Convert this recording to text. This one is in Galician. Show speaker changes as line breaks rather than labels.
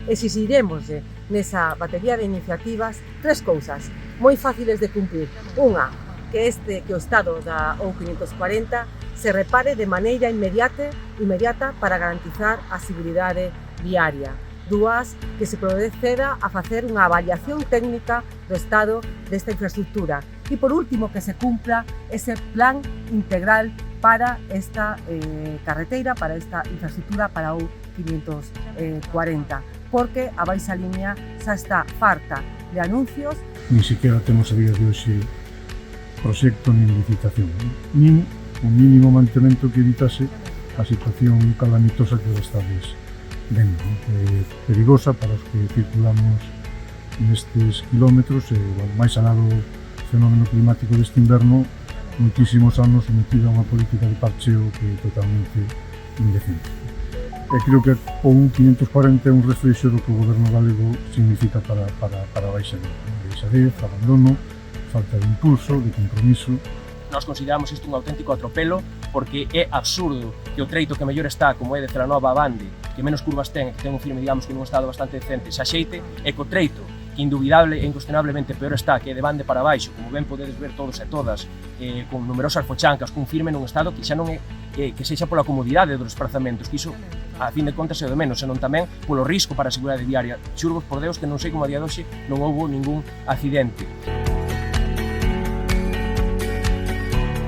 Exixiremoslle nesa batería de iniciativas tres cousas moi fáciles de cumprir. Unha, que o Estado da O540 se repare de maneira inmediata para garantizar a seguridade viaria. Dúas, que se proceda a facer unha avaliación técnica do estado desta infraestructura. E, por último, que se cumpra ese plan integral para esta carreteira, para esta infraestructura, para o 540, porque a baixa línea xa está farta de anuncios.
Ni siquiera temos a día de hoxe proxecto nin licitación, nin un mínimo mantemento que evitase a situación calamitosa que estades vendo, perigosa para os que circulamos nestes kilómetros e, máis alá do fenómeno climático deste inverno, moitísimos anos sometida a unha política de parcheo que é totalmente indecente. E creo que o 540 é un reflexo do que o goberno galego significa para a baixadez, abandono, falta de impulso, de compromiso.
Nós consideramos isto un auténtico atropelo porque é absurdo que o treito que mellor está, como é de Celanova a Bande, que menos curvas ten, que ten un filme, digamos, que nun estado bastante decente, se axeite, e co treito que indubidable e incuestionablemente peor está, que é de Bande para baixo, como ben podedes ver todos e todas, con numerosas fochancas, cun firme nun estado que xa non é que sexa pola comodidade dos desplazamentos, que iso, a fin de contas, é o de menos, senón tamén polo risco para a seguridade viaria. Xurvos por Deus que non sei como a día de hoxe non houbo ningún accidente.